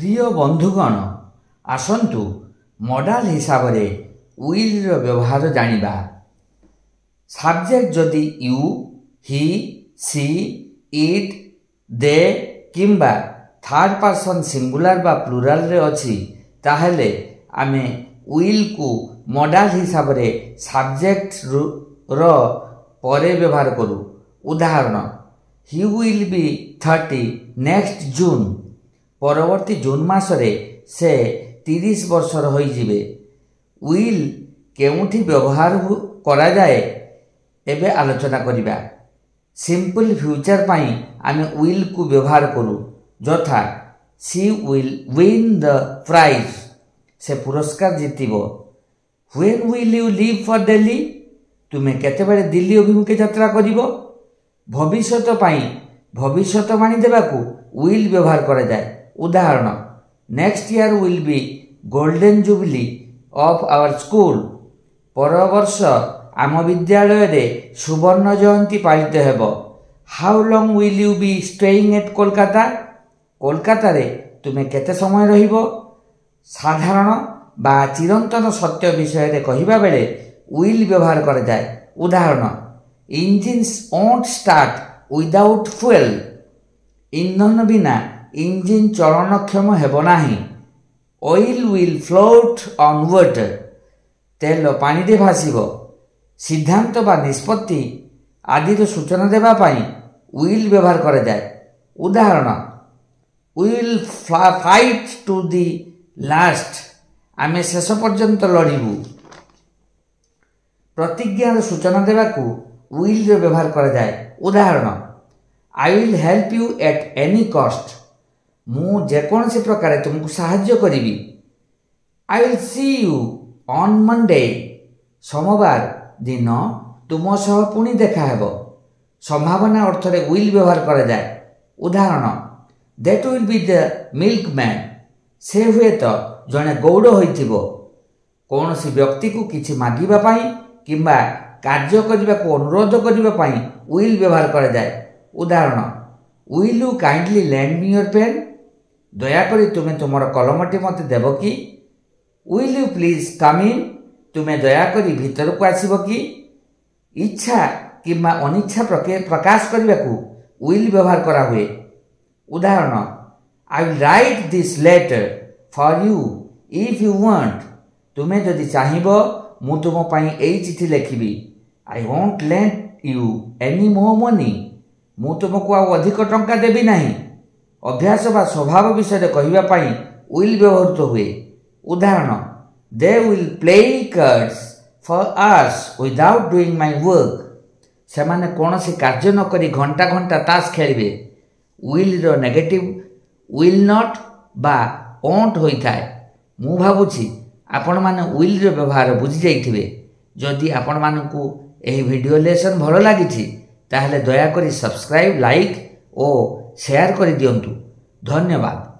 प्रिय बंधुगण आसंतु मॉडल हिसाब रे विल रो व्यवहार जानिबा। सब्जेक्ट जदि you he she it they किंबा थर्ड पर्सन सिंगुलर बा प्लुराल रे अछि ताहेले आमे विल को मॉडल हिसाब रे सब्जेक्ट रो परे व्यवहार करू। उदाहरण he will be 30 next June, परवर्ती जून मासरे से 30 वर्षर होई जिवे। विल केउठी व्यवहार करा जाए एबे आलोचना करिबा। सिंपल फ्यूचर पाई आमे विल को व्यवहार करू जथा she will win the prize, से पुरस्कार जीतिबो। When will you leave for Delhi, तुमे केते बेले दिल्ली अभिमुखे यात्रा करिबो। भविष्यत पाई भविष्यवाणी देबाकू विल व्यवहार करा जाए। उदाहरण next year will be golden jubilee of our school, पर वर्ष आम विद्यालय रे सुवर्ण जयंती पालित हेबो। How long will you be staying at Kolkata, Kolkata रे तुमे केते समय रहिबो। साधारण बा चिरंतन सत्य विषय रे कहिबा बेले विल व्यवहार करा जाए। उदाहरण engines won't start without fuel, इंधन बिना इंजिन चलनक्षम हेबो नाही। Oil will float on water, तेल पानी रे भासिबो। सिद्धांत बा निष्पत्ति आदि सूचना देबा पाई विल व्यवहार करा जाए। उदाहरण will fight to the last, आमे शेष पर्यंत लड़िबू। प्रतिज्ञार सूचना देबाकू विल रो व्यवहार करा जाए। उदाहरण I will help you at any cost, मु जेकोनसी प्रकार तुमको साहाय्य करिबी। I will see you on Monday, सोमवार दिन तुम सह पुणी देखा हेबो। संभावना अर्थ रे विल व्यवहार करा जाए। उदाहरण that will be the milkman, से हुए तो जने गौड़ होइथिबो। कौनसी व्यक्ति को किछि मागिबा पाई किंबा कार्य करबा को अनुरोध करबा पाई विल व्यवहार करा जाए। उदाहरण will you kindly lend me your pen, दया करी तुमे तुमर कलमटी मते देबो कि। Will you please come in, तुमे दया करी भीतर को आसीबो कि। इच्छा किंबा अनिच्छा प्रकाश करबा को विल व्यवहार करा हुए। उदाहरण I will write this letter for you if you want, तुमे जदि चाहिबो मु तुम पाई एई चिठी लिखिबी। I won't lend you any more money, मु तुमको आ अधिक टंका देबी नहीं। अभ्यास बा स्वभाव विषय कहिबा पाई विल व्यवहृत हुए। उदाहरण they will play cards for hours without doing my work, सेमाने कोनोसी कार्य न करी घंटा घंटा ताश खेलिबे। विल रो नेगेटिव विल नॉट बा वोंट होई थाए। मु भाबुछि आपण माने विल रो व्यवहार बुझी जाइथिबे। जदि आपण मानकू एही वीडियो लेसन भलो लागिछि ताहले दया करी सब्सक्राइब, लाइक और शेयर कर दियंतु। धन्यवाद।